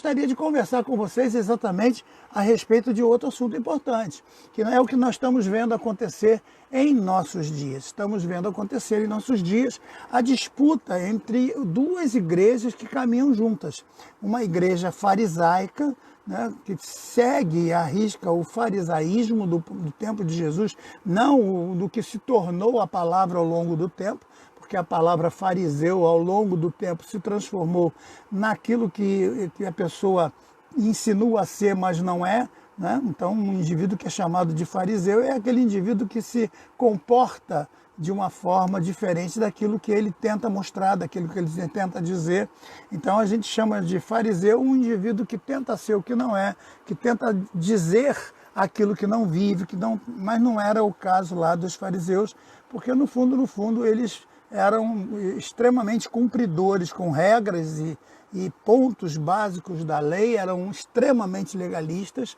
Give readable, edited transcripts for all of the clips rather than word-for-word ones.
Gostaria de conversar com vocês exatamente a respeito de outro assunto importante, que é o que nós estamos vendo acontecer em nossos dias. Estamos vendo acontecer em nossos dias a disputa entre duas igrejas que caminham juntas. Uma igreja farisaica, né, que segue e arrisca o farisaísmo do tempo de Jesus, não do que se tornou a palavra ao longo do tempo, porque a palavra fariseu ao longo do tempo se transformou naquilo que a pessoa insinua ser, mas não é, né? Então, um indivíduo que é chamado de fariseu é aquele indivíduo que se comporta de uma forma diferente daquilo que ele tenta mostrar, daquilo que ele tenta dizer. Então a gente chama de fariseu um indivíduo que tenta ser o que não é, que tenta dizer aquilo que não vive, mas não era o caso lá dos fariseus, porque no fundo eles eram extremamente cumpridores com regras e pontos básicos da lei, eram extremamente legalistas.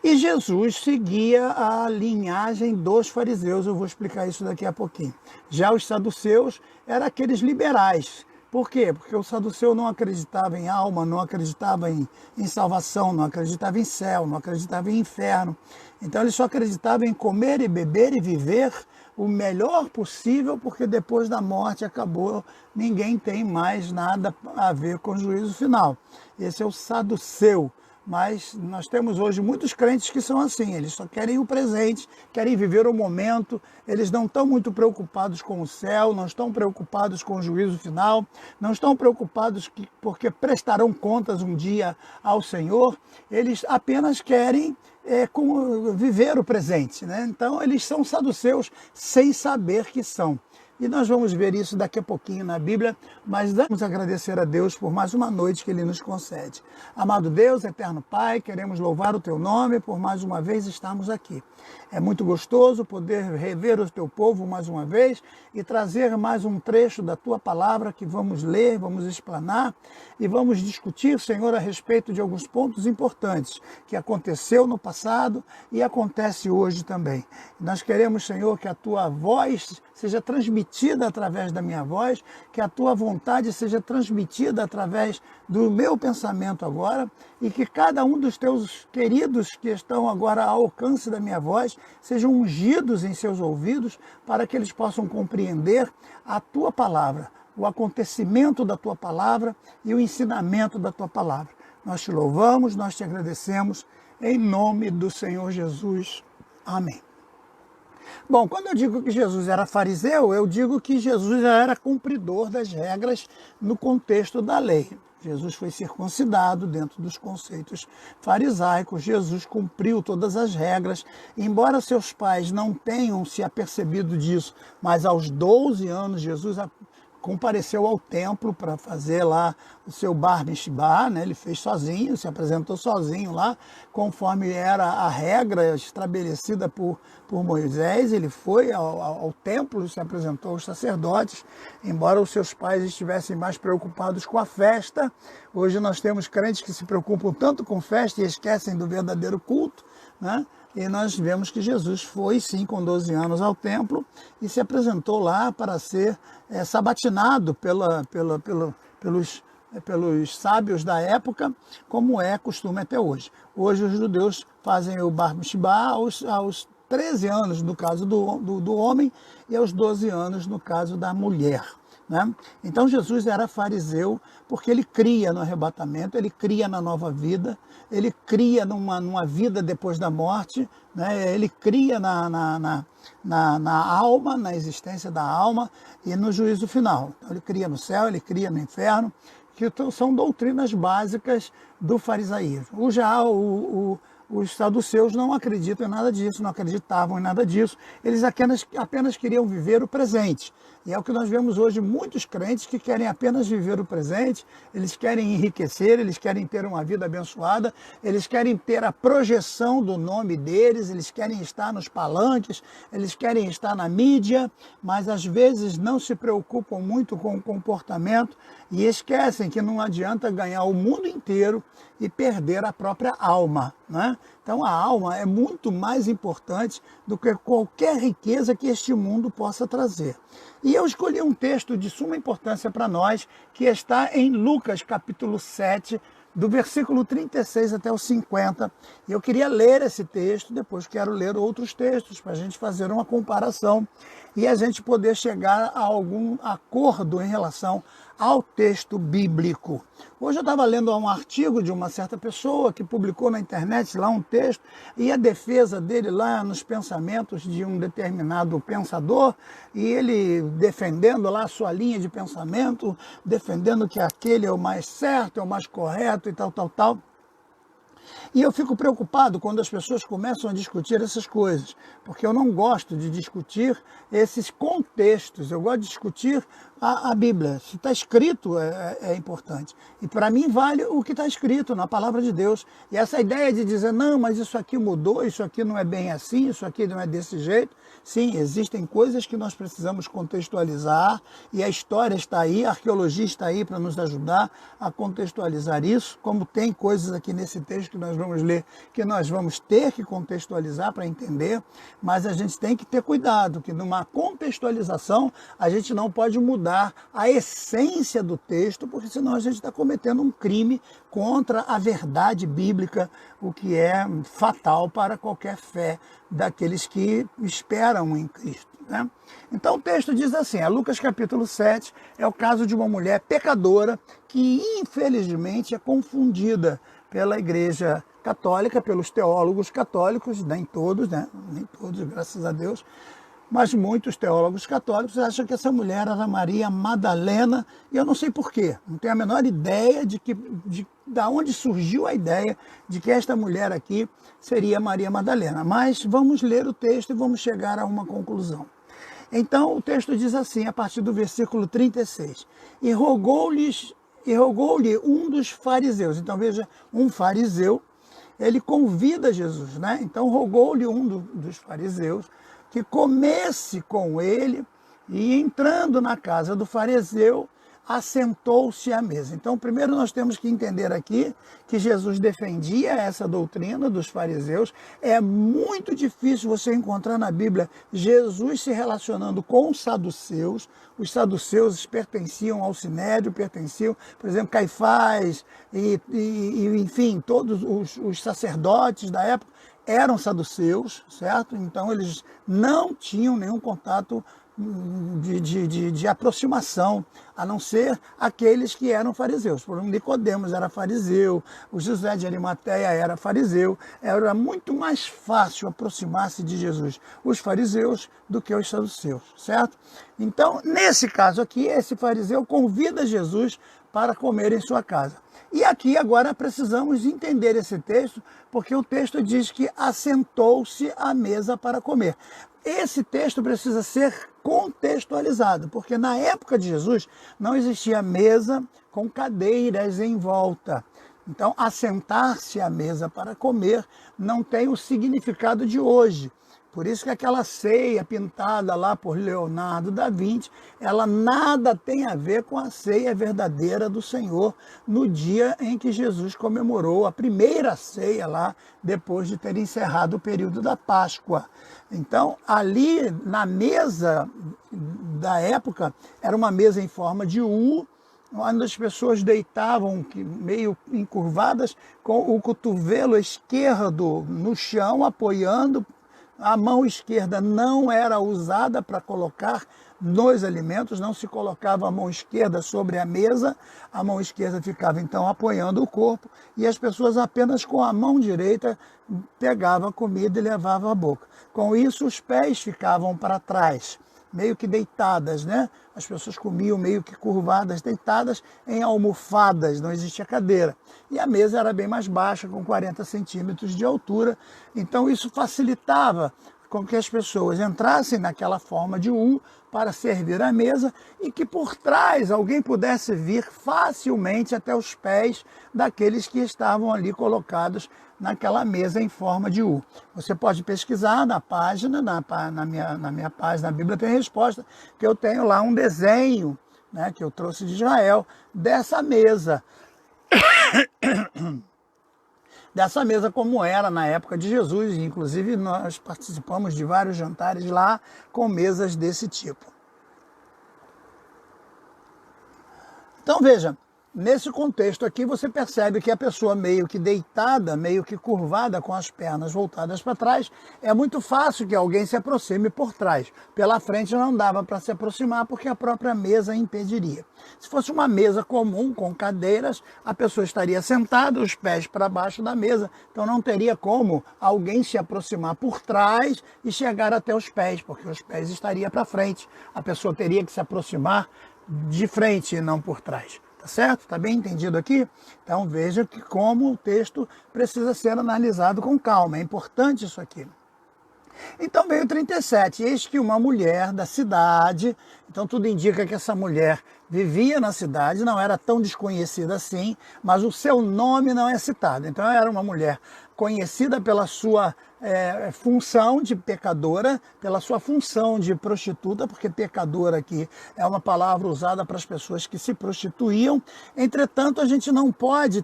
E Jesus seguia a linhagem dos fariseus, eu vou explicar isso daqui a pouquinho. Já os saduceus eram aqueles liberais. Por quê? Porque o saduceu não acreditava em alma, não acreditava em salvação, não acreditava em céu, não acreditava em inferno. Então ele só acreditava em comer e beber e viver o melhor possível, porque depois da morte acabou, ninguém tem mais nada a ver com o juízo final. Esse é o saduceu. Mas nós temos hoje muitos crentes que são assim, eles só querem o presente, querem viver o momento, eles não estão muito preocupados com o céu, não estão preocupados com o juízo final, não estão preocupados porque prestarão contas um dia ao Senhor, eles apenas querem viver o presente, né? Então eles são saduceus sem saber que são. E nós vamos ver isso daqui a pouquinho na Bíblia, mas vamos agradecer a Deus por mais uma noite que Ele nos concede. Amado Deus, eterno Pai, queremos louvar o Teu nome por mais uma vez estarmos aqui. É muito gostoso poder rever o Teu povo mais uma vez e trazer mais um trecho da Tua palavra que vamos ler, vamos explanar e vamos discutir, Senhor, a respeito de alguns pontos importantes que aconteceu no passado e acontece hoje também. Nós queremos, Senhor, que a Tua voz seja transmitida através da minha voz, que a Tua vontade seja transmitida através do meu pensamento agora e que cada um dos Teus queridos que estão agora ao alcance da minha voz sejam ungidos em seus ouvidos para que eles possam compreender a Tua palavra, o acontecimento da Tua palavra e o ensinamento da Tua palavra. Nós Te louvamos, nós Te agradecemos, em nome do Senhor Jesus. Amém. Bom, quando eu digo que Jesus era fariseu, eu digo que Jesus já era cumpridor das regras no contexto da lei. Jesus foi circuncidado dentro dos conceitos farisaicos, Jesus cumpriu todas as regras, embora seus pais não tenham se apercebido disso, mas aos 12 anos Jesus compareceu ao templo para fazer lá o seu bar mitzvah, né? Ele fez sozinho, se apresentou sozinho lá, conforme era a regra estabelecida por Moisés. Ele foi ao templo, se apresentou aos sacerdotes, embora os seus pais estivessem mais preocupados com a festa. Hoje nós temos crentes que se preocupam tanto com festa e esquecem do verdadeiro culto, né? E nós vemos que Jesus foi, sim, com 12 anos ao templo e se apresentou lá para ser sabatinado pelos sábios da época, como é costume até hoje. Hoje os judeus fazem o bar mitzvah aos 13 anos, no caso do homem, e aos 12 anos, no caso da mulher. Né? Então Jesus era fariseu porque ele cria no arrebatamento, ele cria na nova vida, ele cria numa vida depois da morte, né? Ele cria na alma, na existência da alma e no juízo final. Então, ele cria no céu, ele cria no inferno, que são doutrinas básicas do farisaísmo. Os saduceus não acreditam em nada disso, não acreditavam em nada disso, eles apenas queriam viver o presente. E é o que nós vemos hoje, muitos crentes que querem apenas viver o presente, eles querem enriquecer, eles querem ter uma vida abençoada, eles querem ter a projeção do nome deles, eles querem estar nos palanques, eles querem estar na mídia, mas às vezes não se preocupam muito com o comportamento e esquecem que não adianta ganhar o mundo inteiro e perder a própria alma, né? Então a alma é muito mais importante do que qualquer riqueza que este mundo possa trazer. E eu escolhi um texto de suma importância para nós, que está em Lucas capítulo 7, do versículo 36 até o 50. E eu queria ler esse texto, depois quero ler outros textos para a gente fazer uma comparação e a gente poder chegar a algum acordo em relação ao texto bíblico. Hoje eu estava lendo um artigo de uma certa pessoa que publicou na internet lá um texto e a defesa dele lá nos pensamentos de um determinado pensador e ele defendendo lá a sua linha de pensamento, defendendo que aquele é o mais certo, é o mais correto e tal, tal, tal. E eu fico preocupado quando as pessoas começam a discutir essas coisas, porque eu não gosto de discutir esses contextos, eu gosto de discutir a Bíblia. Se está escrito é importante. E para mim vale o que está escrito na palavra de Deus. E essa ideia de dizer, não, mas isso aqui mudou, isso aqui não é bem assim, isso aqui não é desse jeito. Sim, existem coisas que nós precisamos contextualizar e a história está aí, a arqueologia está aí para nos ajudar a contextualizar isso, como tem coisas aqui nesse texto que nós vamos ler que nós vamos ter que contextualizar para entender, mas a gente tem que ter cuidado, que numa contextualização a gente não pode mudar a essência do texto, porque senão a gente está cometendo um crime contra a verdade bíblica, o que é fatal para qualquer fé daqueles que esperam em Cristo, né? Então o texto diz assim, Lucas capítulo 7, é o caso de uma mulher pecadora que infelizmente é confundida pela Igreja Católica, pelos teólogos católicos, nem todos, né? Nem todos, graças a Deus, mas muitos teólogos católicos acham que essa mulher era Maria Madalena, e eu não sei porquê, não tenho a menor ideia de onde surgiu a ideia de que esta mulher aqui seria Maria Madalena. Mas vamos ler o texto e vamos chegar a uma conclusão. Então o texto diz assim, a partir do versículo 36, e rogou-lhe um dos fariseus. Então veja, um fariseu, ele convida Jesus, né? Então rogou-lhe um dos fariseus que comesse com ele, e entrando na casa do fariseu, assentou-se à mesa. Então, primeiro nós temos que entender aqui que Jesus defendia essa doutrina dos fariseus. É muito difícil você encontrar na Bíblia Jesus se relacionando com os saduceus. Os saduceus pertenciam ao Sinédrio, pertenciam, por exemplo, Caifás e enfim, todos os sacerdotes da época eram saduceus, certo? Então eles não tinham nenhum contato de aproximação, a não ser aqueles que eram fariseus. Por exemplo, Nicodemos era fariseu, o José de Arimateia era fariseu. Era muito mais fácil aproximar-se de Jesus, os fariseus, do que os saduceus, certo? Então, nesse caso aqui, esse fariseu convida Jesus para comer em sua casa. E aqui agora precisamos entender esse texto, porque o texto diz que assentou-se à mesa para comer. Esse texto precisa ser contextualizado, porque na época de Jesus não existia mesa com cadeiras em volta. Então, assentar-se à mesa para comer não tem o significado de hoje. Por isso que aquela ceia pintada lá por Leonardo da Vinci, ela nada tem a ver com a ceia verdadeira do Senhor no dia em que Jesus comemorou a primeira ceia lá, depois de ter encerrado o período da Páscoa. Então, ali na mesa da época, era uma mesa em forma de U, onde as pessoas deitavam meio encurvadas, com o cotovelo esquerdo no chão, apoiando. A mão esquerda não era usada para colocar nos alimentos, não se colocava a mão esquerda sobre a mesa, a mão esquerda ficava então apoiando o corpo e as pessoas apenas com a mão direita pegavam a comida e levavam à boca. Com isso os pés ficavam para trás, meio que deitadas, né? As pessoas comiam meio que curvadas, deitadas em almofadas, não existia cadeira. E a mesa era bem mais baixa, com 40 centímetros de altura. Então isso facilitava com que as pessoas entrassem naquela forma de U para servir a mesa e que por trás alguém pudesse vir facilmente até os pés daqueles que estavam ali colocados naquela mesa em forma de U. Você pode pesquisar na página, na minha página, na Bíblia tem resposta, que eu tenho lá um desenho, né, que eu trouxe de Israel, dessa mesa. Dessa mesa como era na época de Jesus, inclusive nós participamos de vários jantares lá com mesas desse tipo. Então veja, nesse contexto aqui você percebe que a pessoa meio que deitada, meio que curvada, com as pernas voltadas para trás, é muito fácil que alguém se aproxime por trás. Pela frente não dava para se aproximar porque a própria mesa impediria. Se fosse uma mesa comum, com cadeiras, a pessoa estaria sentada, os pés para baixo da mesa, então não teria como alguém se aproximar por trás e chegar até os pés, porque os pés estariam para frente. A pessoa teria que se aproximar de frente e não por trás. Tá certo? Tá bem entendido aqui? Então veja que como o texto precisa ser analisado com calma. É importante isso aqui. Então veio 37, eis que uma mulher da cidade, então tudo indica que essa mulher vivia na cidade, não era tão desconhecida assim, mas o seu nome não é citado. Então era uma mulher conhecida pela sua função de pecadora, pela sua função de prostituta, porque pecadora aqui é uma palavra usada para as pessoas que se prostituíam. Entretanto, a gente não pode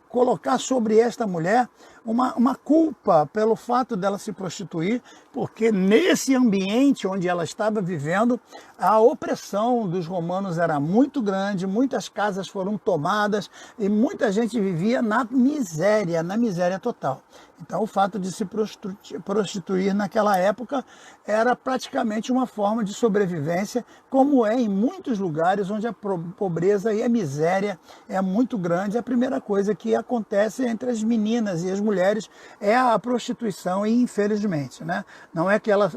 colocar sobre esta mulher uma culpa pelo fato dela se prostituir, porque nesse ambiente onde ela estava vivendo, a opressão dos romanos era muito grande, muitas casas foram tomadas e muita gente vivia na miséria total. Então o fato de se prostituir naquela época era praticamente uma forma de sobrevivência, como é em muitos lugares onde a pobreza e a miséria é muito grande. A primeira coisa que acontece entre as meninas e as mulheres é a prostituição, e infelizmente, né? Não é que ela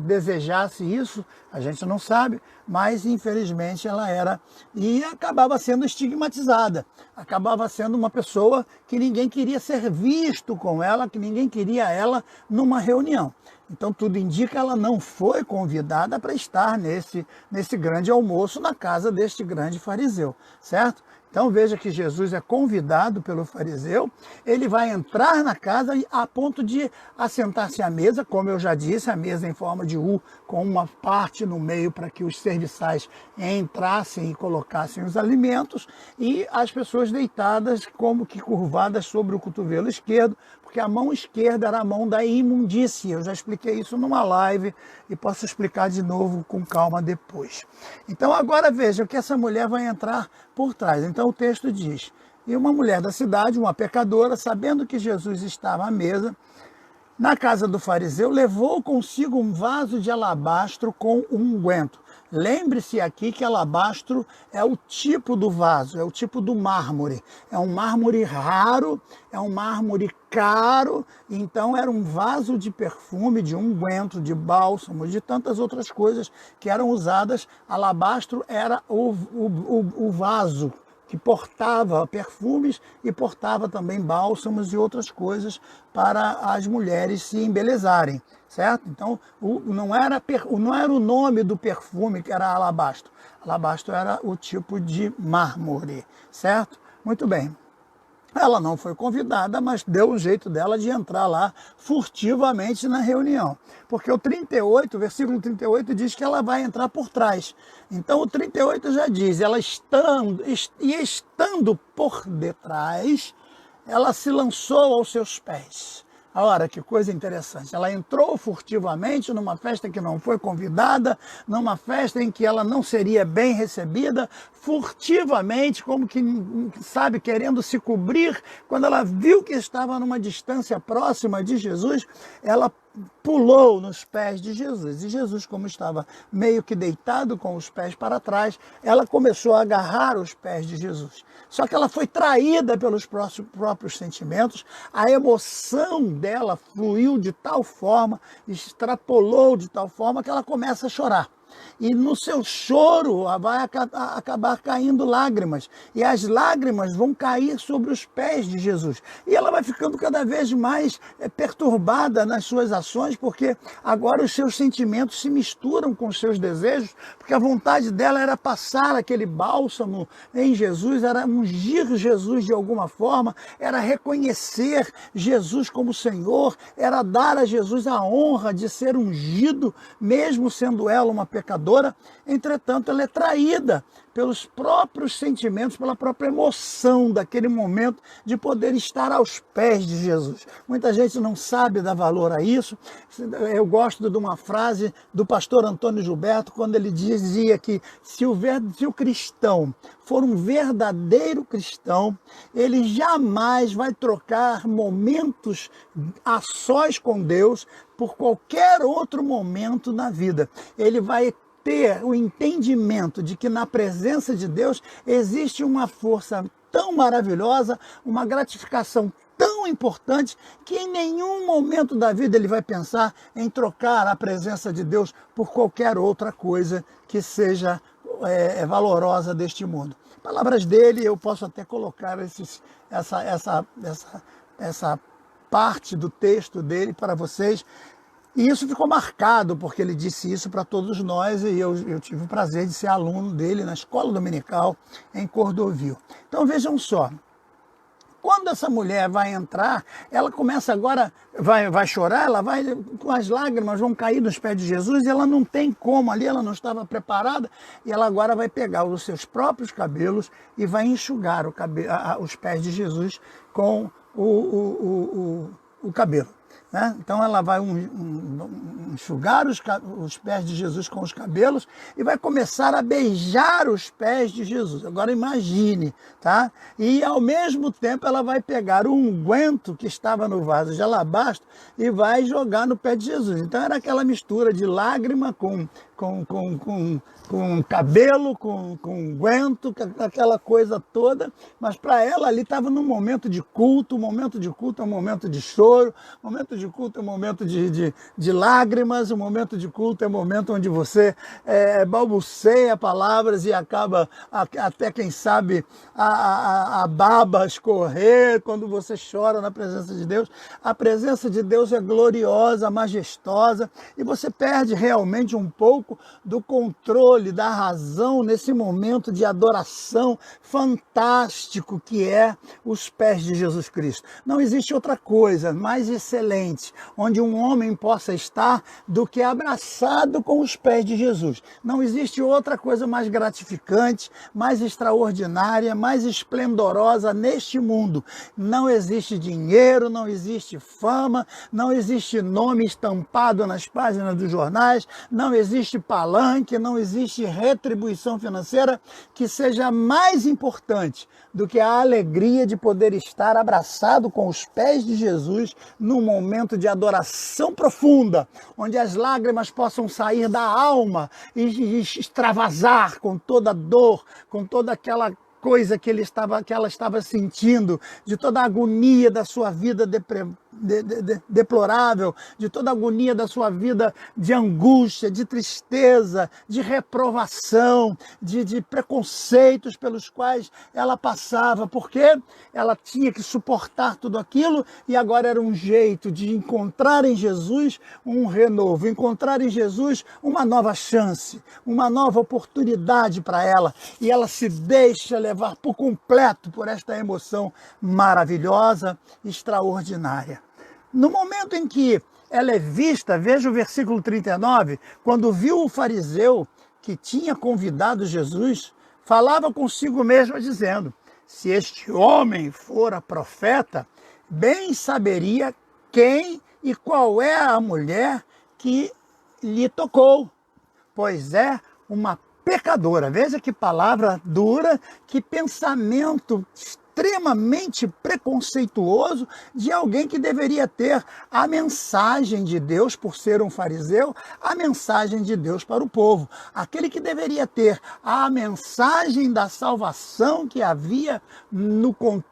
desejasse isso, a gente não sabe, mas infelizmente ela era, e acabava sendo estigmatizada, acabava sendo uma pessoa que ninguém queria ser visto com ela, que ninguém queria ela numa reunião. Então tudo indica que ela não foi convidada para estar nesse grande almoço na casa deste grande fariseu, certo? Então veja que Jesus é convidado pelo fariseu, ele vai entrar na casa a ponto de assentar-se à mesa, como eu já disse, a mesa em forma de U, com uma parte no meio para que os serviçais entrassem e colocassem os alimentos, e as pessoas deitadas como que curvadas sobre o cotovelo esquerdo, porque a mão esquerda era a mão da imundícia. Eu já expliquei isso numa live e posso explicar de novo com calma depois. Então agora veja que essa mulher vai entrar por trás. Então o texto diz, e uma mulher da cidade, uma pecadora, sabendo que Jesus estava à mesa, na casa do fariseu, levou consigo um vaso de alabastro com unguento. Lembre-se aqui que alabastro é o tipo do vaso, é o tipo do mármore. É um mármore raro, é um mármore caro, então era um vaso de perfume, de unguento, de bálsamo, de tantas outras coisas que eram usadas. Alabastro era o vaso que portava perfumes e portava também bálsamos e outras coisas para as mulheres se embelezarem, certo? Então, não era o nome do perfume que era alabastro. Alabastro era o tipo de mármore, certo? Muito bem. Ela não foi convidada, mas deu um jeito dela de entrar lá furtivamente na reunião. Porque o 38, o versículo 38 diz que ela vai entrar por trás. Então o 38 já diz, ela estando por detrás, ela se lançou aos seus pés. Olha que coisa interessante, ela entrou furtivamente numa festa que não foi convidada, numa festa em que ela não seria bem recebida, furtivamente, como que, sabe, querendo se cobrir. Quando ela viu que estava numa distância próxima de Jesus, ela pulou nos pés de Jesus. E Jesus, como estava meio que deitado com os pés para trás, ela começou a agarrar os pés de Jesus. Só que ela foi traída pelos próprios sentimentos, a emoção dela fluiu de tal forma, extrapolou de tal forma que ela começa a chorar. E no seu choro vai acabar caindo lágrimas. E as lágrimas vão cair sobre os pés de Jesus. E ela vai ficando cada vez mais perturbada nas suas ações, porque agora os seus sentimentos se misturam com os seus desejos, porque a vontade dela era passar aquele bálsamo em Jesus, era ungir Jesus de alguma forma, era reconhecer Jesus como Senhor, era dar a Jesus a honra de ser ungido, mesmo sendo ela uma pecadora. Entretanto, ela é traída pelos próprios sentimentos, pela própria emoção daquele momento de poder estar aos pés de Jesus. Muita gente não sabe dar valor a isso. Eu gosto de uma frase do pastor Antônio Gilberto, quando ele dizia que se o cristão for um verdadeiro cristão, ele jamais vai trocar momentos a sós com Deus por qualquer outro momento na vida. Ele vai ter o entendimento de que na presença de Deus existe uma força tão maravilhosa, uma gratificação tão importante, que em nenhum momento da vida ele vai pensar em trocar a presença de Deus por qualquer outra coisa que seja valorosa deste mundo. Palavras dele, eu posso até colocar essa parte do texto dele para vocês. E isso ficou marcado, porque ele disse isso para todos nós, e eu tive o prazer de ser aluno dele na escola dominical em Cordovil. Então vejam só, quando essa mulher vai entrar, ela começa agora, vai chorar, ela vai, com as lágrimas vão cair nos pés de Jesus, e ela não tem como ali, ela não estava preparada, e ela agora vai pegar os seus próprios cabelos e vai enxugar os pés de Jesus com o cabelo. Né? Então ela vai enxugar os pés de Jesus com os cabelos e vai começar a beijar os pés de Jesus. Agora imagine, tá? E ao mesmo tempo ela vai pegar o unguento que estava no vaso de alabastro e vai jogar no pé de Jesus. Então era aquela mistura de lágrima com cabelo, com unguento, aquela coisa toda, mas para ela ali estava num momento de culto. O momento de culto é um momento de choro, o momento de culto é um momento de lágrimas, o momento de culto é um momento onde você balbuceia palavras e acaba até, quem sabe, a baba escorrer quando você chora na presença de Deus. A presença de Deus é gloriosa, majestosa, e você perde realmente um pouco do controle, da razão nesse momento de adoração fantástico que é os pés de Jesus Cristo. Não existe outra coisa mais excelente onde um homem possa estar do que abraçado com os pés de Jesus. Não existe outra coisa mais gratificante, mais extraordinária, mais esplendorosa neste mundo. Não existe dinheiro, não existe fama, não existe nome estampado nas páginas dos jornais, não existe palanque, não existe retribuição financeira que seja mais importante do que a alegria de poder estar abraçado com os pés de Jesus num momento de adoração profunda, onde as lágrimas possam sair da alma e extravasar com toda a dor, com toda aquela coisa que ela estava sentindo, de toda a agonia da sua vida deplorável, de toda a agonia da sua vida de angústia, de tristeza, de reprovação, de preconceitos pelos quais ela passava, porque ela tinha que suportar tudo aquilo, e agora era um jeito de encontrar em Jesus um renovo, encontrar em Jesus uma nova chance, uma nova oportunidade para ela, e ela se deixa levar por completo por esta emoção maravilhosa, extraordinária. No momento em que ela é vista, veja o versículo 39, quando viu o fariseu que tinha convidado Jesus, falava consigo mesma dizendo: se este homem fora profeta, bem saberia quem e qual é a mulher que lhe tocou, pois é uma pecadora. Veja que palavra dura, que pensamento extremamente preconceituoso de alguém que deveria ter a mensagem de Deus, por ser um fariseu, a mensagem de Deus para o povo. Aquele que deveria ter a mensagem da salvação que havia no contexto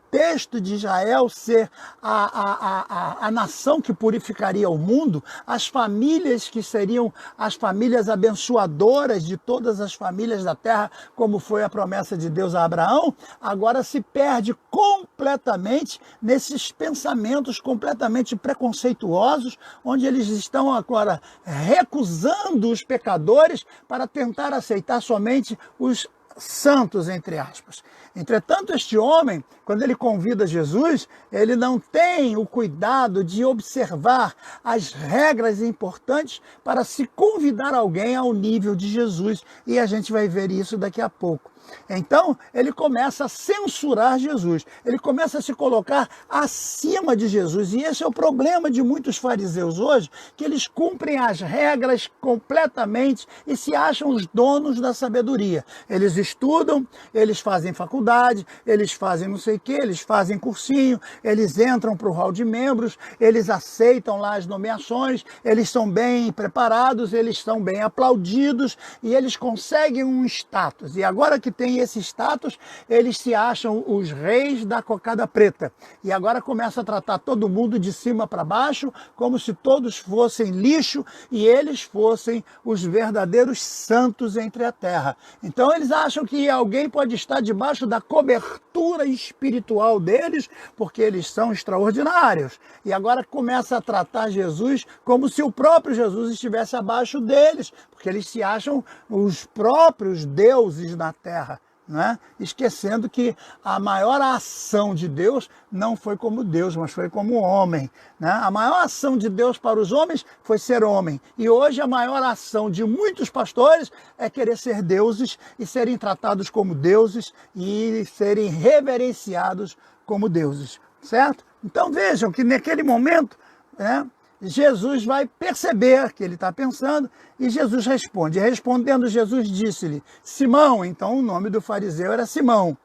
de Israel ser a nação que purificaria o mundo, as famílias que seriam as famílias abençoadoras de todas as famílias da terra, como foi a promessa de Deus a Abraão, agora se perde completamente nesses pensamentos completamente preconceituosos, onde eles estão agora recusando os pecadores para tentar aceitar somente os santos, entre aspas. Entretanto, este homem, quando ele convida Jesus, ele não tem o cuidado de observar as regras importantes para se convidar alguém ao nível de Jesus, e a gente vai ver isso daqui a pouco. Então, ele começa a censurar Jesus, ele começa a se colocar acima de Jesus. E esse é o problema de muitos fariseus hoje, que eles cumprem as regras completamente e se acham os donos da sabedoria. Eles estudam, eles fazem faculdade, eles fazem não sei o que, eles fazem cursinho, eles entram para o hall de membros, eles aceitam lá as nomeações, eles são bem preparados, eles são bem aplaudidos e eles conseguem um status. E agora que tem esse status, eles se acham os reis da cocada preta. E agora começa a tratar todo mundo de cima para baixo, como se todos fossem lixo e eles fossem os verdadeiros santos entre a terra. Então eles acham que alguém pode estar debaixo da cobertura espiritual deles, porque eles são extraordinários. E agora começa a tratar Jesus como se o próprio Jesus estivesse abaixo deles, porque eles se acham os próprios deuses na terra, né? Esquecendo que a maior ação de Deus não foi como Deus, mas foi como homem, né? A maior ação de Deus para os homens foi ser homem. E hoje a maior ação de muitos pastores é querer ser deuses e serem tratados como deuses e serem reverenciados como deuses, certo? Então vejam que naquele momento, né, Jesus vai perceber que ele está pensando e Jesus responde. Respondendo, Jesus disse-lhe, Simão, então o nome do fariseu era Simão,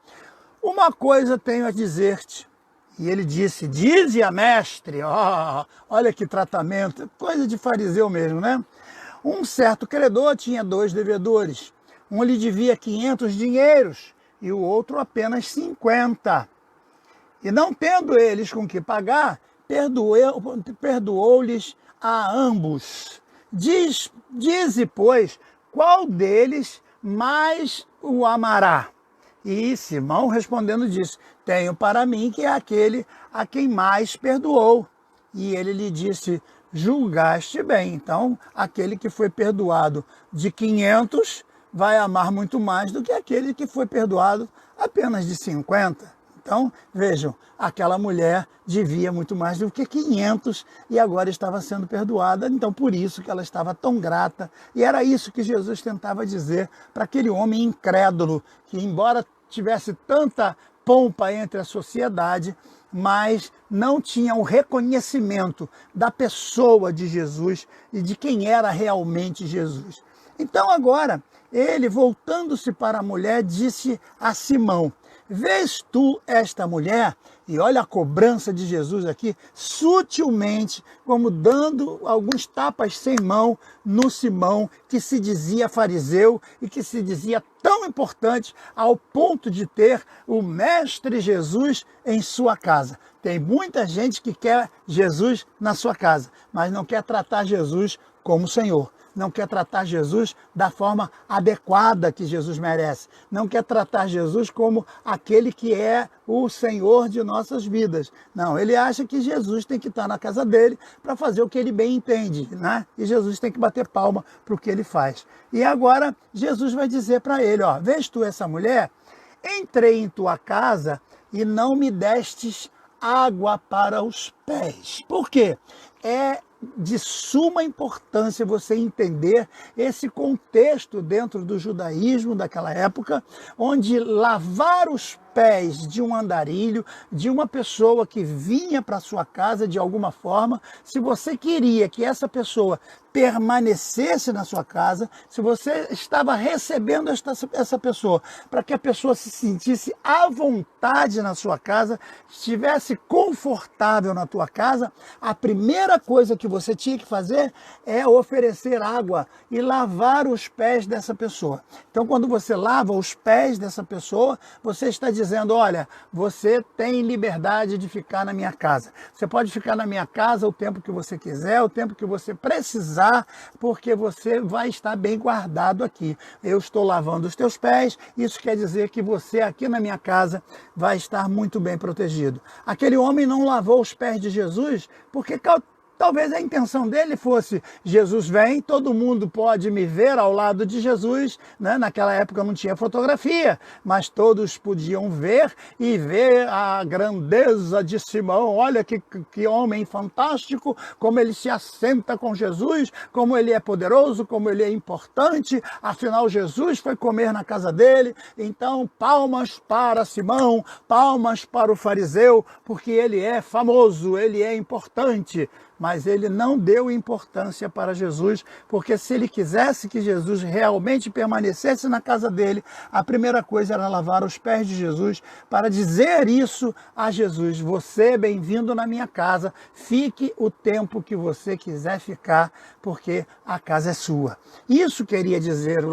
uma coisa tenho a dizer-te. E ele disse, dize a mestre, olha que tratamento, coisa de fariseu mesmo, né? Um certo credor tinha 2 devedores, um lhe devia 500 dinheiros e o outro apenas 50. E não tendo eles com que pagar, perdoou-lhes a ambos. Dize, pois, qual deles mais o amará? E Simão respondendo disse, tenho para mim que é aquele a quem mais perdoou. E ele lhe disse, julgaste bem. Então, aquele que foi perdoado de 500 vai amar muito mais do que aquele que foi perdoado apenas de 50. Então, vejam, aquela mulher devia muito mais do que 500 e agora estava sendo perdoada. Então, por isso que ela estava tão grata. E era isso que Jesus tentava dizer para aquele homem incrédulo, que embora tivesse tanta pompa entre a sociedade, mas não tinha o reconhecimento da pessoa de Jesus e de quem era realmente Jesus. Então, agora, ele, voltando-se para a mulher, disse a Simão, vês tu esta mulher? E olha a cobrança de Jesus aqui, sutilmente, como dando alguns tapas sem mão no Simão, que se dizia fariseu e que se dizia tão importante ao ponto de ter o mestre Jesus em sua casa. Tem muita gente que quer Jesus na sua casa, mas não quer tratar Jesus como Senhor. Não quer tratar Jesus da forma adequada que Jesus merece. Não quer tratar Jesus como aquele que é o Senhor de nossas vidas. Não, ele acha que Jesus tem que estar na casa dele para fazer o que ele bem entende, né? E Jesus tem que bater palma para o que ele faz. E agora Jesus vai dizer para ele, vês tu essa mulher? Entrei em tua casa e não me destes água para os pés. Por quê? É de suma importância você entender esse contexto dentro do judaísmo daquela época, onde lavar os pés de um andarilho, de uma pessoa que vinha para sua casa de alguma forma, se você queria que essa pessoa permanecesse na sua casa, se você estava recebendo essa pessoa, para que a pessoa se sentisse à vontade na sua casa, estivesse confortável na tua casa, a primeira coisa que você tinha que fazer é oferecer água e lavar os pés dessa pessoa. Então, quando você lava os pés dessa pessoa, você está dizendo, olha, você tem liberdade de ficar na minha casa. Você pode ficar na minha casa o tempo que você quiser, o tempo que você precisar, porque você vai estar bem guardado aqui. Eu estou lavando os teus pés, isso quer dizer que você aqui na minha casa vai estar muito bem protegido. Aquele homem não lavou os pés de Jesus porque Talvez a intenção dele fosse: Jesus vem, todo mundo pode me ver ao lado de Jesus, né? Naquela época não tinha fotografia, mas todos podiam ver e ver a grandeza de Simão. Olha que homem fantástico, como ele se assenta com Jesus, como ele é poderoso, como ele é importante. Afinal, Jesus foi comer na casa dele. Então, palmas para Simão, palmas para o fariseu, porque ele é famoso, ele é importante. Mas ele não deu importância para Jesus, porque se ele quisesse que Jesus realmente permanecesse na casa dele, a primeira coisa era lavar os pés de Jesus, para dizer isso a Jesus: você é bem-vindo na minha casa, fique o tempo que você quiser ficar, porque a casa é sua. Isso queria dizer o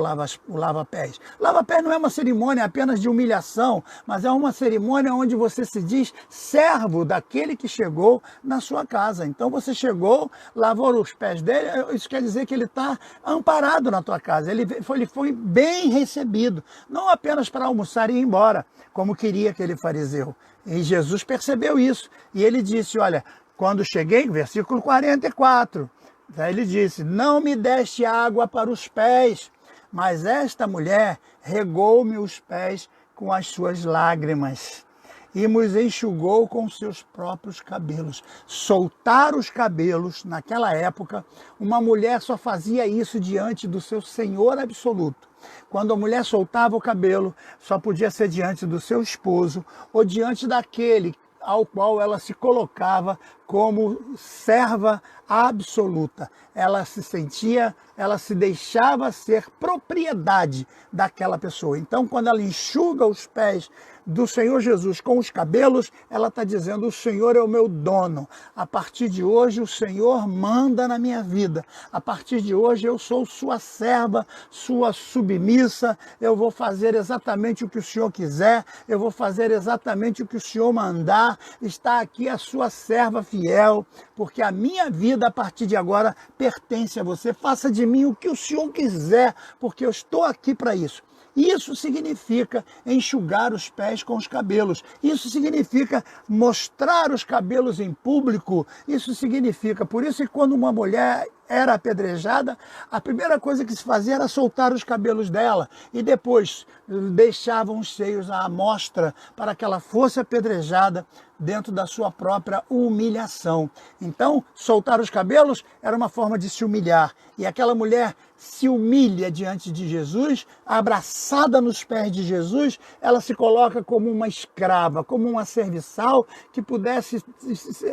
lava-pés. Lava-pés não é uma cerimônia apenas de humilhação, mas é uma cerimônia onde você se diz servo daquele que chegou na sua casa. Então você chegou, lavou os pés dele, isso quer dizer que ele está amparado na tua casa. Ele foi bem recebido, não apenas para almoçar e ir embora, como queria aquele fariseu. E Jesus percebeu isso, e ele disse: olha, quando cheguei, versículo 44, ele disse: não me deste água para os pés, mas esta mulher regou-me os pés com as suas lágrimas e nos enxugou com seus próprios cabelos. Soltar os cabelos, naquela época, uma mulher só fazia isso diante do seu Senhor absoluto. Quando a mulher soltava o cabelo, só podia ser diante do seu esposo ou diante daquele ao qual ela se colocava como serva absoluta. Ela se deixava ser propriedade daquela pessoa. Então, quando ela enxuga os pés do Senhor Jesus com os cabelos, ela está dizendo: o Senhor é o meu dono. A partir de hoje, o Senhor manda na minha vida. A partir de hoje, eu sou sua serva, sua submissa. Eu vou fazer exatamente o que o Senhor quiser. Eu vou fazer exatamente o que o Senhor mandar. Está aqui a sua serva fiel, porque a minha vida, a partir de agora, pertence a você. Faça de mim o que o Senhor quiser, porque eu estou aqui para isso. Isso significa enxugar os pés com os cabelos. Isso significa mostrar os cabelos em público. Isso significa, por isso que quando uma mulher era apedrejada, a primeira coisa que se fazia era soltar os cabelos dela e depois deixavam os seios à mostra para que ela fosse apedrejada dentro da sua própria humilhação. Então, soltar os cabelos era uma forma de se humilhar. E aquela mulher se humilha diante de Jesus, abraçada nos pés de Jesus, ela se coloca como uma escrava, como uma serviçal que pudesse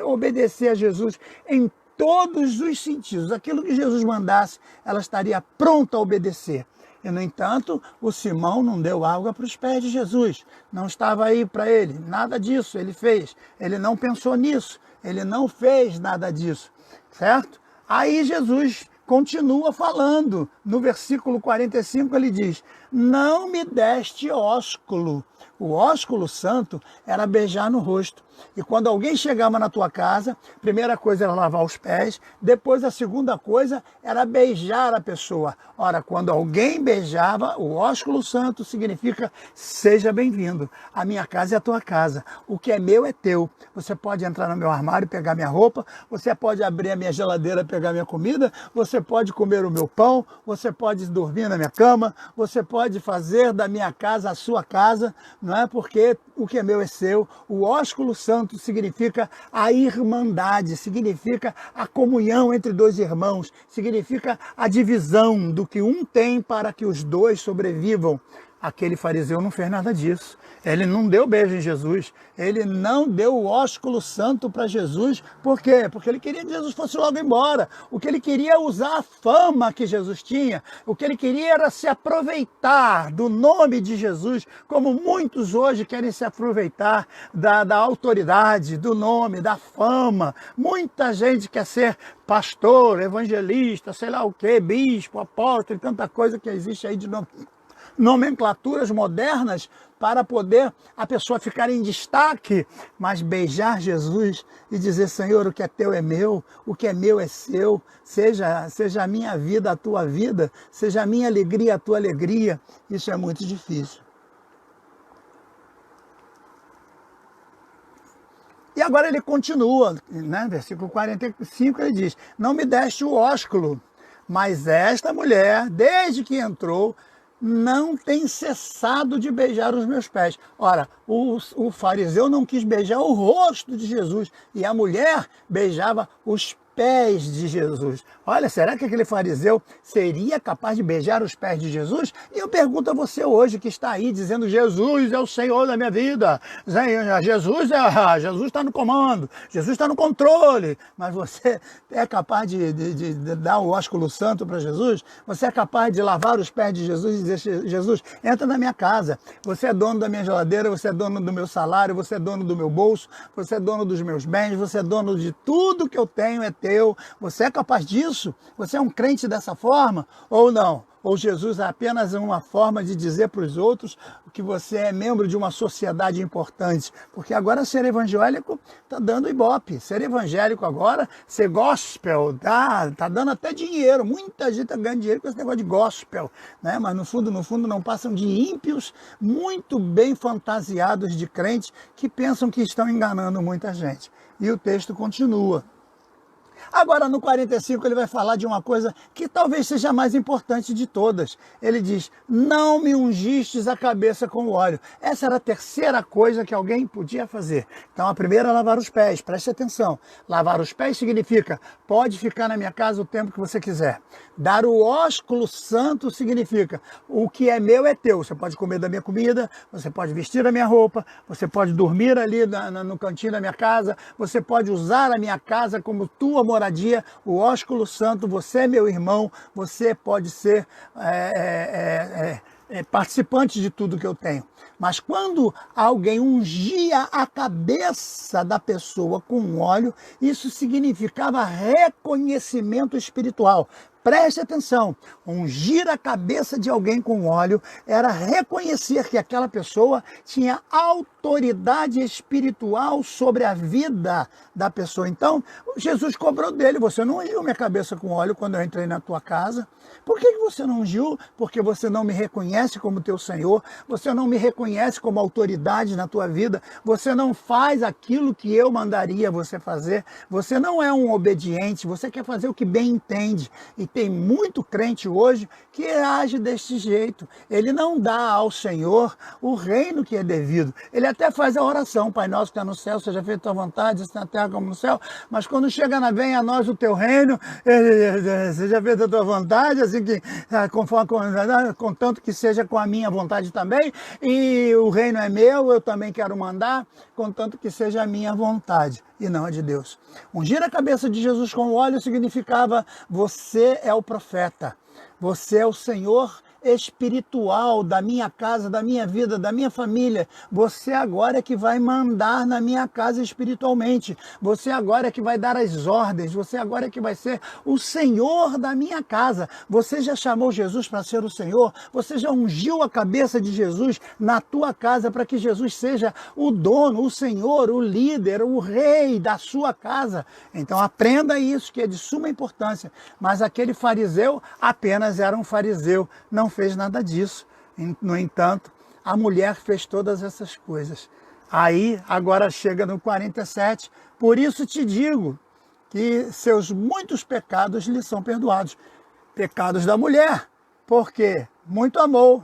obedecer a Jesus em todos os sentidos. Aquilo que Jesus mandasse, ela estaria pronta a obedecer. E, no entanto, o Simão não deu água para os pés de Jesus. Não estava aí para ele. Nada disso ele fez. Ele não pensou nisso. Ele não fez nada disso. Certo? Aí Jesus continua falando. No versículo 45 ele diz: não me deste ósculo. O ósculo santo era beijar no rosto. E quando alguém chegava na tua casa, a primeira coisa era lavar os pés, depois a segunda coisa era beijar a pessoa. Ora, quando alguém beijava, o ósculo santo significa: seja bem-vindo. A minha casa é a tua casa. O que é meu é teu. Você pode entrar no meu armário e pegar minha roupa, você pode abrir a minha geladeira e pegar minha comida, você pode comer o meu pão, você pode dormir na minha cama, você pode fazer da minha casa a sua casa, não é? Porque o que é meu é seu. O ósculo santo significa a irmandade, significa a comunhão entre dois irmãos, significa a divisão do que um tem para que os dois sobrevivam. Aquele fariseu não fez nada disso. Ele não deu beijo em Jesus. Ele não deu o ósculo santo para Jesus. Por quê? Porque ele queria que Jesus fosse logo embora. O que ele queria é usar a fama que Jesus tinha. O que ele queria era se aproveitar do nome de Jesus, como muitos hoje querem se aproveitar da autoridade, do nome, da fama. Muita gente quer ser pastor, evangelista, sei lá o quê, bispo, apóstolo, tanta coisa que existe aí de nomenclaturas modernas para poder a pessoa ficar em destaque, mas beijar Jesus e dizer: Senhor, o que é teu é meu, o que é meu é seu, seja a minha vida a tua vida, seja a minha alegria a tua alegria. Isso é muito difícil. E agora ele continua, né? Versículo 45, ele diz: não me deste o ósculo, mas esta mulher, desde que entrou, não tem cessado de beijar os meus pés. Ora, o fariseu não quis beijar o rosto de Jesus, e a mulher beijava os pés de Jesus. Olha, será que aquele fariseu seria capaz de beijar os pés de Jesus? E eu pergunto a você hoje que está aí dizendo: Jesus é o Senhor da minha vida, Jesus está no comando, Jesus está no controle, mas você é capaz de dar o ósculo santo para Jesus? Você é capaz de lavar os pés de Jesus e dizer: Jesus, entra na minha casa, você é dono da minha geladeira, você é dono do meu salário, você é dono do meu bolso, você é dono dos meus bens, você é dono de tudo que eu tenho, é teu. Você é capaz disso? Você é um crente dessa forma ou não? Ou Jesus é apenas uma forma de dizer para os outros que você é membro de uma sociedade importante? Porque agora ser evangélico está dando ibope. Ser evangélico agora, ser gospel, tá dando até dinheiro. Muita gente está ganhando dinheiro com esse negócio de gospel, né? Mas no fundo não passam de ímpios muito bem fantasiados de crentes que pensam que estão enganando muita gente. E o texto continua. Agora, no 45, ele vai falar de uma coisa que talvez seja a mais importante de todas. Ele diz: não me ungistes a cabeça com óleo. Essa era a terceira coisa que alguém podia fazer. Então, a primeira é lavar os pés. Preste atenção. Lavar os pés significa: pode ficar na minha casa o tempo que você quiser. Dar o ósculo santo significa: o que é meu é teu. Você pode comer da minha comida, você pode vestir a minha roupa, você pode dormir ali no cantinho da minha casa, você pode usar a minha casa como tua moradia. O ósculo santo, você é meu irmão, você pode ser participante de tudo que eu tenho. Mas quando alguém ungia a cabeça da pessoa com óleo, isso significava reconhecimento espiritual. Preste atenção, ungir a cabeça de alguém com óleo era reconhecer que aquela pessoa tinha autoridade espiritual sobre a vida da pessoa. Então, Jesus cobrou dele: você não ungiu minha cabeça com óleo quando eu entrei na tua casa. Por que você não ungiu? Porque você não me reconhece como teu Senhor, você não me reconhece como autoridade na tua vida, você não faz aquilo que eu mandaria você fazer, você não é um obediente, você quer fazer o que bem entende. E tem muito crente hoje que age deste jeito. Ele não dá ao Senhor o reino que é devido. Ele até faz a oração: Pai nosso que está no céu, seja feita a tua vontade, assim na terra como no céu. Mas quando chega na venha a nós o teu reino, seja feita a tua vontade, assim que contanto que seja com a minha vontade também, e o reino é meu, eu também quero mandar, contanto que seja a minha vontade e não a de Deus. Ungir a cabeça de Jesus com óleo significava: você é o profeta, você é o Senhor espiritual da minha casa, da minha vida, da minha família. Você agora é que vai mandar na minha casa espiritualmente. Você agora é que vai dar as ordens. Você agora é que vai ser o Senhor da minha casa. Você já chamou Jesus para ser o Senhor? Você já ungiu a cabeça de Jesus na tua casa para que Jesus seja o dono, o Senhor, o líder, o rei da sua casa? Então aprenda isso, que é de suma importância. Mas aquele fariseu apenas era um fariseu, não fez nada disso. No entanto, a mulher fez todas essas coisas. Aí, agora chega no 47, por isso te digo que seus muitos pecados lhe são perdoados. Pecados da mulher, porque muito amou,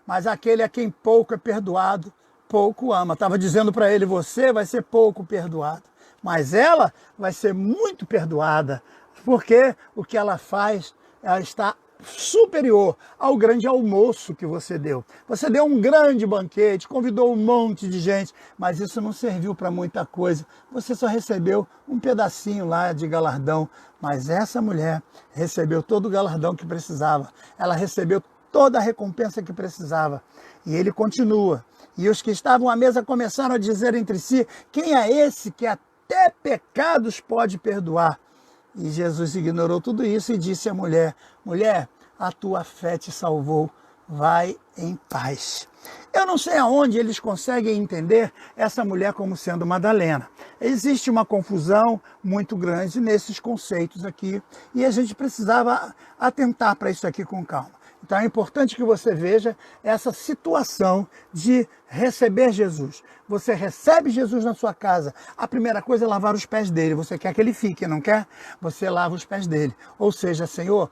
mas aquele a quem pouco é perdoado, pouco ama. Estava dizendo para ele: você vai ser pouco perdoado, mas ela vai ser muito perdoada, porque o que ela faz, ela está superior ao grande almoço que você deu. Você deu um grande banquete, convidou um monte de gente, mas isso não serviu para muita coisa. Você só recebeu um pedacinho lá de galardão, mas essa mulher recebeu todo o galardão que precisava. Ela recebeu toda a recompensa que precisava. E ele continua. E os que estavam à mesa começaram a dizer entre si: quem é esse que até pecados pode perdoar? E Jesus ignorou tudo isso e disse à mulher: mulher, a tua fé te salvou, vai em paz. Eu não sei aonde eles conseguem entender essa mulher como sendo Madalena. Existe uma confusão muito grande nesses conceitos aqui, e a gente precisava atentar para isso aqui com calma. Então é importante que você veja essa situação de receber Jesus. Você recebe Jesus na sua casa, a primeira coisa é lavar os pés dele. Você quer que ele fique, não quer? Você lava os pés dele. Ou seja, Senhor,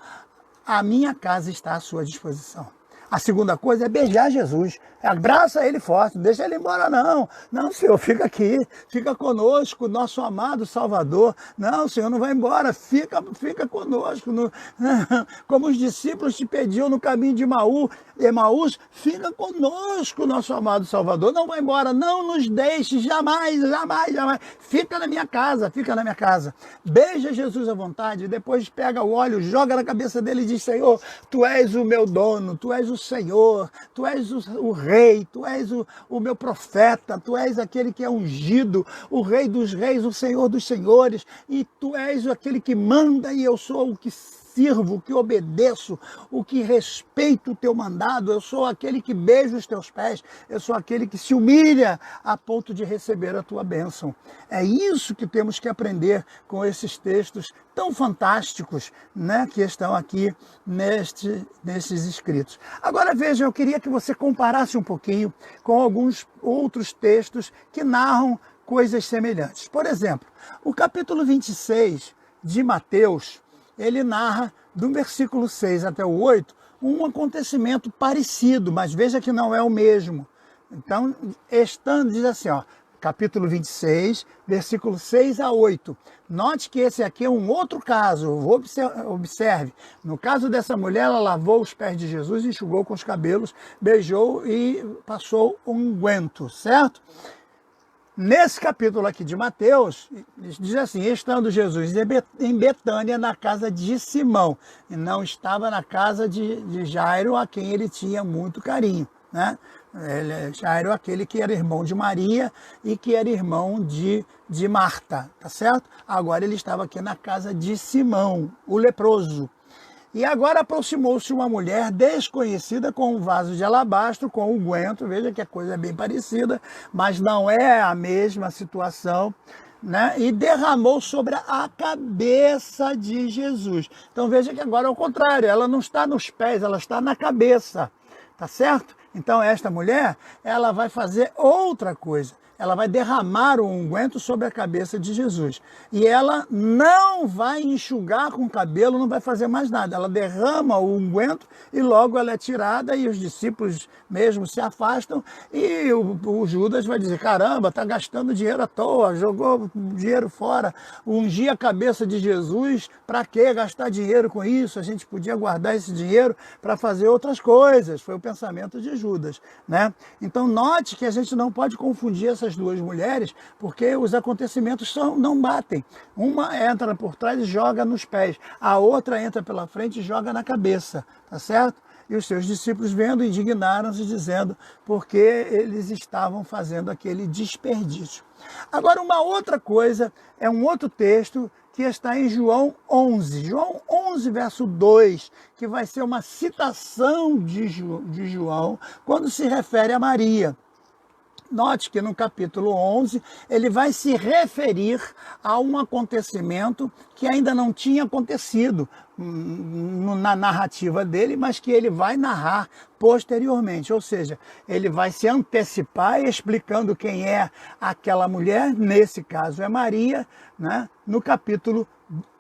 a minha casa está à sua disposição. A segunda coisa é beijar Jesus. Abraça ele forte, não deixa ele embora não. Não, Senhor, fica aqui, fica conosco, nosso amado Salvador. Não, Senhor, não vai embora, fica conosco. Como os discípulos te pediam no caminho de Emaús, fica conosco, nosso amado Salvador. Não vai embora, não nos deixe, jamais, jamais, jamais. Fica na minha casa, fica na minha casa. Beija Jesus à vontade, depois pega o óleo, joga na cabeça dele e diz, Senhor, tu és o meu dono, tu és o Senhor, tu és o rei, tu és o meu profeta, tu és aquele que é ungido, o rei dos reis, o Senhor dos senhores, e tu és aquele que manda e eu sou o que sirvo, o que obedeço, o que respeito o teu mandado, eu sou aquele que beija os teus pés, eu sou aquele que se humilha a ponto de receber a tua bênção. É isso que temos que aprender com esses textos tão fantásticos, né, que estão aqui nesses escritos. Agora veja, eu queria que você comparasse um pouquinho com alguns outros textos que narram coisas semelhantes. Por exemplo, o capítulo 26 de Mateus, ele narra, do versículo 6 até o 8, um acontecimento parecido, mas veja que não é o mesmo. Então, diz assim, ó, capítulo 26, versículo 6 a 8. Note que esse aqui é um outro caso, observe. No caso dessa mulher, ela lavou os pés de Jesus, enxugou com os cabelos, beijou e passou um unguento, certo? Nesse capítulo aqui de Mateus, diz assim, estando Jesus em Betânia, na casa de Simão, e não estava na casa de Jairo, a quem ele tinha muito carinho, né? Jairo, aquele que era irmão de Maria e que era irmão de Marta, tá certo? Agora ele estava aqui na casa de Simão, o leproso. E agora aproximou-se uma mulher desconhecida com um vaso de alabastro, com unguento, veja que a coisa é bem parecida, mas não é a mesma situação, né? E derramou sobre a cabeça de Jesus. Então veja que agora é o contrário, ela não está nos pés, ela está na cabeça, tá certo? Então esta mulher, ela vai fazer outra coisa. Ela vai derramar o unguento sobre a cabeça de Jesus. E ela não vai enxugar com o cabelo, não vai fazer mais nada. Ela derrama o unguento e logo ela é tirada e os discípulos mesmo se afastam. E o Judas vai dizer, caramba, está gastando dinheiro à toa, jogou dinheiro fora, ungir a cabeça de Jesus, para que gastar dinheiro com isso? A gente podia guardar esse dinheiro para fazer outras coisas. Foi o pensamento de Judas, né? Então note que a gente não pode confundir essas duas mulheres, porque os acontecimentos não batem. Uma entra por trás e joga nos pés, a outra entra pela frente e joga na cabeça, tá certo? E os seus discípulos vendo, indignaram-se, dizendo porque eles estavam fazendo aquele desperdício. Agora, uma outra coisa, é um outro texto que está em João 11. João 11, verso 2, que vai ser uma citação de João, quando se refere a Maria. Note que no capítulo 11, ele vai se referir a um acontecimento que ainda não tinha acontecido na narrativa dele, mas que ele vai narrar posteriormente. Ou seja, ele vai se antecipar explicando quem é aquela mulher, nesse caso é Maria, né? No capítulo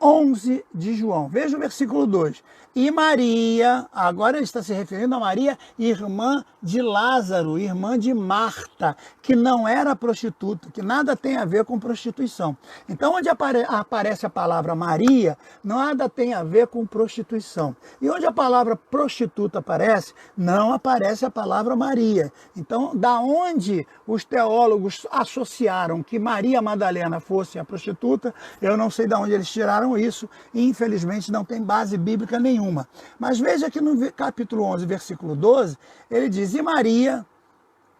11 de João. Veja o versículo 2. E Maria, agora ele está se referindo a Maria, irmã de Lázaro, irmã de Marta, que não era prostituta, que nada tem a ver com prostituição. Então, onde aparece a palavra Maria, nada tem a ver com prostituição. E onde a palavra prostituta aparece, não aparece a palavra Maria. Então, da onde os teólogos associaram que Maria Madalena fosse a prostituta, eu não sei de onde eles tiraram isso, e infelizmente não tem base bíblica nenhuma. Mas veja que no capítulo 11, versículo 12, ele diz, e Maria,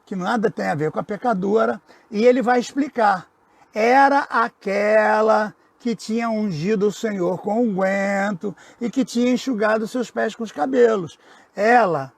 que nada tem a ver com a pecadora, e ele vai explicar, era aquela que tinha ungido o Senhor com unguento e que tinha enxugado seus pés com os cabelos. Ela,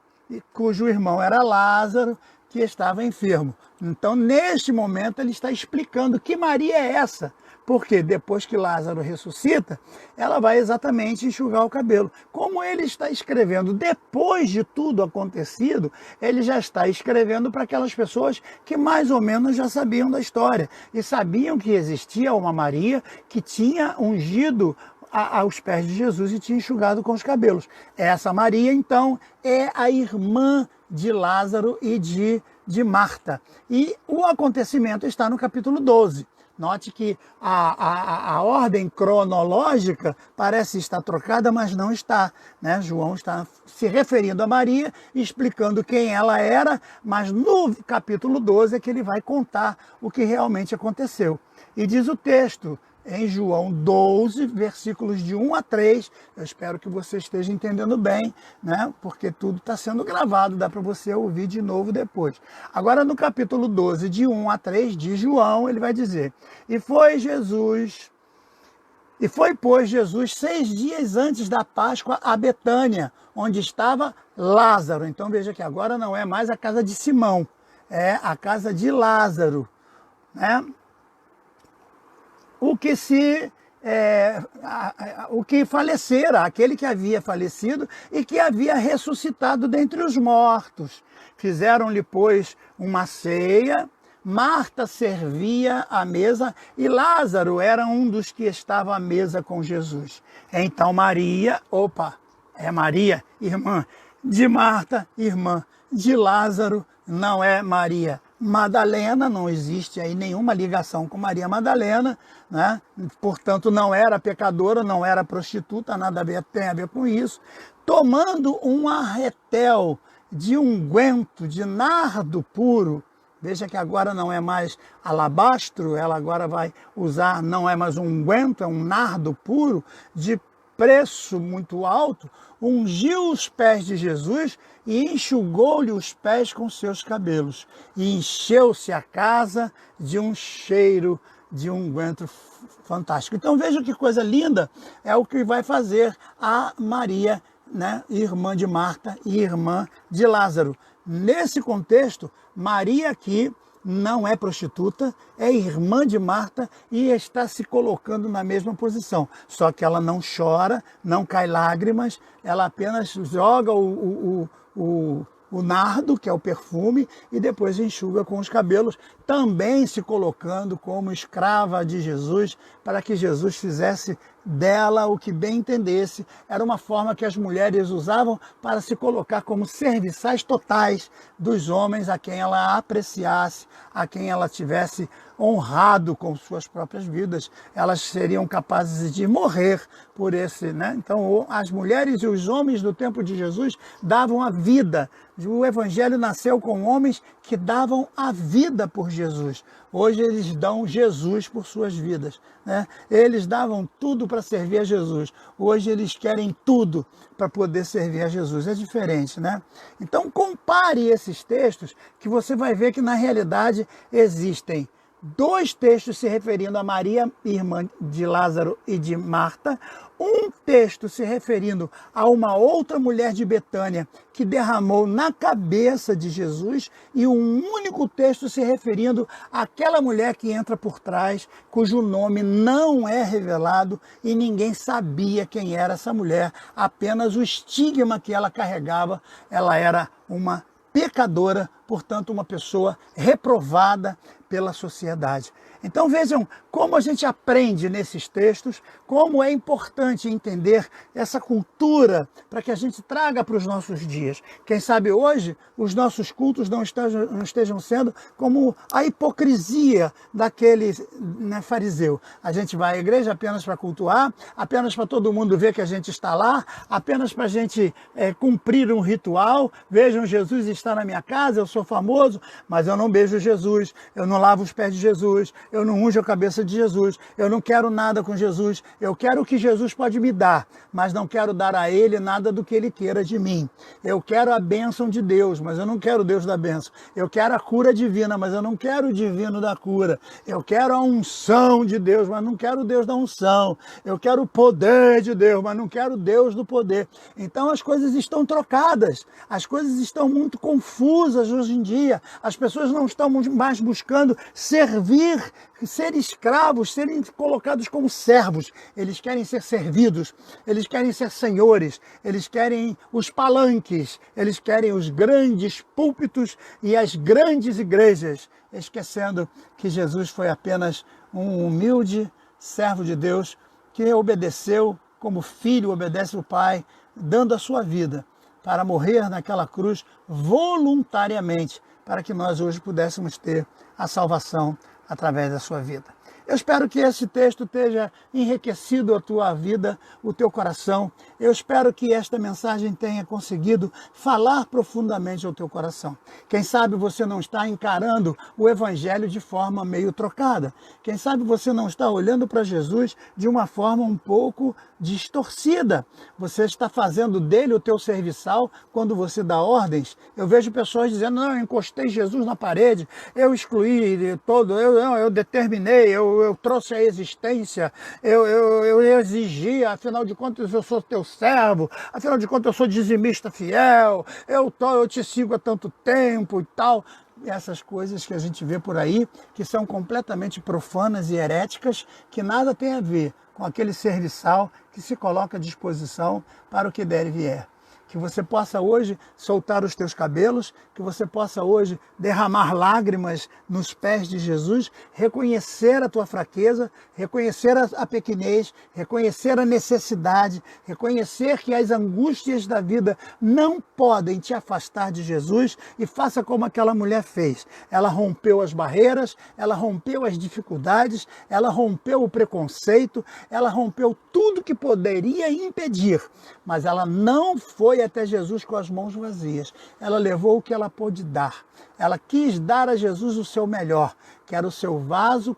cujo irmão era Lázaro, que estava enfermo. Então, neste momento, ele está explicando que Maria é essa. Porque depois que Lázaro ressuscita, ela vai exatamente enxugar o cabelo. Como ele está escrevendo depois de tudo acontecido, ele já está escrevendo para aquelas pessoas que mais ou menos já sabiam da história e sabiam que existia uma Maria que tinha ungido aos pés de Jesus e tinha enxugado com os cabelos. Essa Maria, então, é a irmã de Lázaro e de Marta. E o acontecimento está no capítulo 12. Note que a ordem cronológica parece estar trocada, mas não está, né? João está se referindo a Maria, explicando quem ela era, mas no capítulo 12 é que ele vai contar o que realmente aconteceu. E diz o texto, em João 12, versículos de 1 a 3, eu espero que você esteja entendendo bem, né? Porque tudo está sendo gravado, dá para você ouvir de novo depois. Agora no capítulo 12, de 1 a 3 de João, ele vai dizer, E foi, pois, Jesus 6 dias antes da Páscoa a Betânia, onde estava Lázaro. Então veja que agora não é mais a casa de Simão, é a casa de Lázaro, né? O que falecera, aquele que havia falecido e que havia ressuscitado dentre os mortos. Fizeram-lhe, pois, uma ceia, Marta servia à mesa e Lázaro era um dos que estava à mesa com Jesus. Então Maria, Maria, irmã de Marta, irmã de Lázaro, não é Maria Madalena, não existe aí nenhuma ligação com Maria Madalena, né? Portanto não era pecadora, não era prostituta, nada tem a ver com isso, tomando um arretel de unguento de nardo puro. Veja que agora não é mais alabastro, ela agora vai usar, não é mais um unguento, é um nardo puro de preço muito alto, ungiu os pés de Jesus e enxugou-lhe os pés com seus cabelos. E encheu-se a casa de um cheiro de unguento fantástico. Então veja que coisa linda é o que vai fazer a Maria, né, irmã de Marta e irmã de Lázaro. Nesse contexto, Maria aqui não é prostituta, é irmã de Marta e está se colocando na mesma posição. Só que ela não chora, não cai lágrimas, ela apenas joga o nardo, que é o perfume, e depois enxuga com os cabelos, também se colocando como escrava de Jesus, para que Jesus fizesse dela o que bem entendesse. Era uma forma que as mulheres usavam para se colocar como serviçais totais dos homens a quem ela apreciasse, a quem ela tivesse honrado com suas próprias vidas. Elas seriam capazes de morrer por esse, né? Então as mulheres e os homens do tempo de Jesus davam a vida. O evangelho nasceu com homens que davam a vida por Jesus. Hoje eles dão Jesus por suas vidas, né? Eles davam tudo para servir a Jesus. Hoje eles querem tudo para poder servir a Jesus. É diferente, né? Então compare esses textos que você vai ver que na realidade existem dois textos se referindo a Maria, irmã de Lázaro e de Marta, um texto se referindo a uma outra mulher de Betânia que derramou na cabeça de Jesus e um único texto se referindo àquela mulher que entra por trás, cujo nome não é revelado e ninguém sabia quem era essa mulher, apenas o estigma que ela carregava. Ela era uma pecadora, portanto uma pessoa reprovada pela sociedade. Então vejam como a gente aprende nesses textos, como é importante entender essa cultura para que a gente traga para os nossos dias. Quem sabe hoje os nossos cultos não estejam sendo como a hipocrisia daquele, né, fariseu. A gente vai à igreja apenas para cultuar, apenas para todo mundo ver que a gente está lá, apenas para a gente cumprir um ritual. Vejam, Jesus está na minha casa, eu sou famoso, mas eu não beijo Jesus, eu não lavo os pés de Jesus, eu não unjo a cabeça de Jesus, eu não quero nada com Jesus, eu quero o que Jesus pode me dar, mas não quero dar a Ele nada do que Ele queira de mim. Eu quero a bênção de Deus, mas eu não quero o Deus da bênção. Eu quero a cura divina, mas eu não quero o divino da cura. Eu quero a unção de Deus, mas não quero o Deus da unção. Eu quero o poder de Deus, mas não quero o Deus do poder. Então as coisas estão trocadas, as coisas estão muito confusas hoje em dia. As pessoas não estão mais buscando servir ser escravos, serem colocados como servos. Eles querem ser servidos, eles querem ser senhores, eles querem os palanques, eles querem os grandes púlpitos e as grandes igrejas, esquecendo que Jesus foi apenas um humilde servo de Deus que obedeceu como filho obedece o Pai, dando a sua vida para morrer naquela cruz voluntariamente, para que nós hoje pudéssemos ter a salvação através da sua vida. Eu espero que esse texto tenha enriquecido a tua vida, o teu coração. Eu espero que esta mensagem tenha conseguido falar profundamente ao teu coração. Quem sabe você não está encarando o Evangelho de forma meio trocada. Quem sabe você não está olhando para Jesus de uma forma um pouco distorcida. Você está fazendo dele o teu serviçal quando você dá ordens. Eu vejo pessoas dizendo, não, eu encostei Jesus na parede, eu excluí todo, eu determinei, eu trouxe a existência, eu exigi, afinal de contas eu sou teu servo, afinal de contas eu sou dizimista fiel, eu te sigo há tanto tempo e tal. Essas coisas que a gente vê por aí, que são completamente profanas e heréticas, que nada tem a ver com aquele serviçal que se coloca à disposição para o que der e vier. Que você possa hoje soltar os teus cabelos, que você possa hoje derramar lágrimas nos pés de Jesus, reconhecer a tua fraqueza, reconhecer a pequenez, reconhecer a necessidade, reconhecer que as angústias da vida não podem te afastar de Jesus e faça como aquela mulher fez. Ela rompeu as barreiras, ela rompeu as dificuldades, ela rompeu o preconceito, ela rompeu tudo que poderia impedir, mas ela não foi até Jesus com as mãos vazias. Ela levou o que ela pôde dar. Ela quis dar a Jesus o seu melhor, que era o seu vaso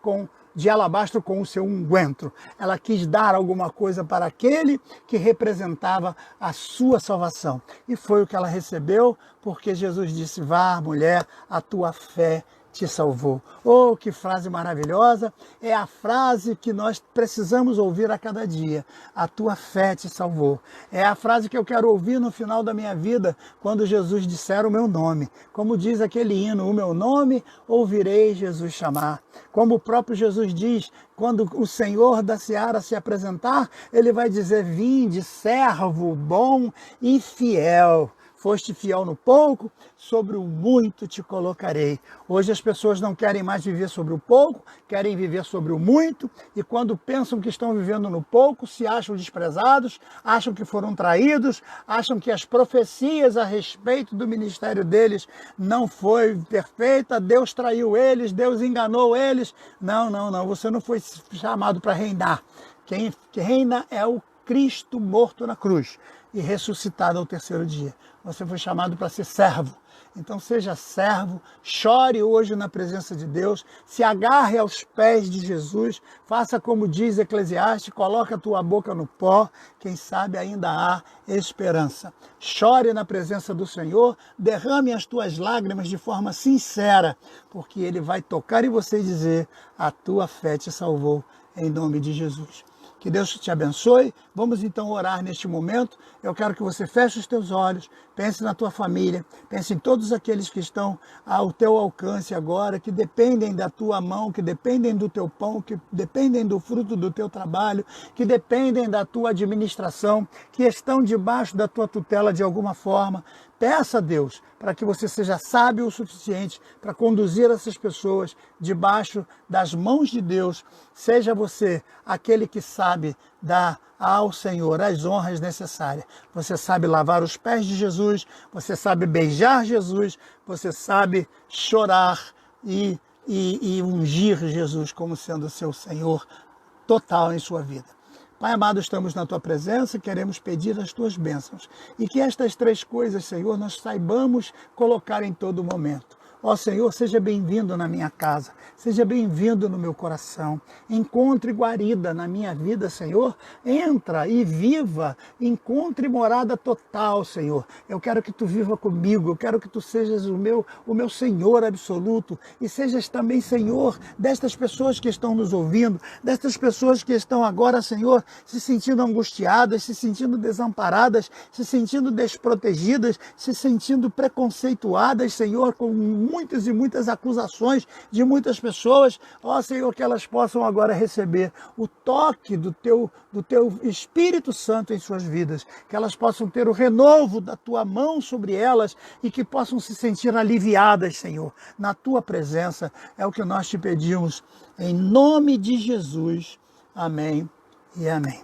de alabastro com o seu unguento. Ela quis dar alguma coisa para aquele que representava a sua salvação. E foi o que ela recebeu, porque Jesus disse, vá, mulher, a tua fé te salvou. Oh, que frase maravilhosa! É a frase que nós precisamos ouvir a cada dia. A tua fé te salvou. É a frase que eu quero ouvir no final da minha vida, quando Jesus disser o meu nome. Como diz aquele hino, o meu nome ouvirei Jesus chamar. Como o próprio Jesus diz, quando o Senhor da Seara se apresentar, ele vai dizer, vinde, servo bom e fiel. Foste fiel no pouco, sobre o muito te colocarei. Hoje as pessoas não querem mais viver sobre o pouco, querem viver sobre o muito, e quando pensam que estão vivendo no pouco, se acham desprezados, acham que foram traídos, acham que as profecias a respeito do ministério deles não foi perfeita, Deus traiu eles, Deus enganou eles. Não, você não foi chamado para reinar. Quem reina é o Cristo morto na cruz e ressuscitado ao terceiro dia. Você foi chamado para ser servo. Então seja servo, chore hoje na presença de Deus, se agarre aos pés de Jesus, faça como diz Eclesiastes, coloque a tua boca no pó, quem sabe ainda há esperança. Chore na presença do Senhor, derrame as tuas lágrimas de forma sincera, porque Ele vai tocar em você e dizer, a tua fé te salvou, em nome de Jesus. Que Deus te abençoe. Vamos então orar neste momento. Eu quero que você feche os teus olhos, pense na tua família, pense em todos aqueles que estão ao teu alcance agora, que dependem da tua mão, que dependem do teu pão, que dependem do fruto do teu trabalho, que dependem da tua administração, que estão debaixo da tua tutela de alguma forma. Peça a Deus para que você seja sábio o suficiente para conduzir essas pessoas debaixo das mãos de Deus. Seja você aquele que sabe dar ao Senhor as honras necessárias. Você sabe lavar os pés de Jesus, você sabe beijar Jesus, você sabe chorar e ungir Jesus como sendo seu Senhor total em sua vida. Pai amado, estamos na Tua presença, queremos pedir as Tuas bênçãos. E que estas três coisas, Senhor, nós saibamos colocar em todo momento. Ó Senhor, seja bem-vindo na minha casa, seja bem-vindo no meu coração. Encontre guarida na minha vida, Senhor. Entra e viva, encontre morada total, Senhor. Eu quero que Tu viva comigo, eu quero que Tu sejas o meu Senhor absoluto e sejas também Senhor destas pessoas que estão nos ouvindo, destas pessoas que estão agora, Senhor, se sentindo angustiadas, se sentindo desamparadas, se sentindo desprotegidas, se sentindo preconceituadas, Senhor, com muitas e muitas acusações de muitas pessoas. Ó Senhor, que elas possam agora receber o toque do teu Espírito Santo em suas vidas, que elas possam ter o renovo da tua mão sobre elas e que possam se sentir aliviadas, Senhor, na tua presença. É o que nós te pedimos, em nome de Jesus. Amém e amém.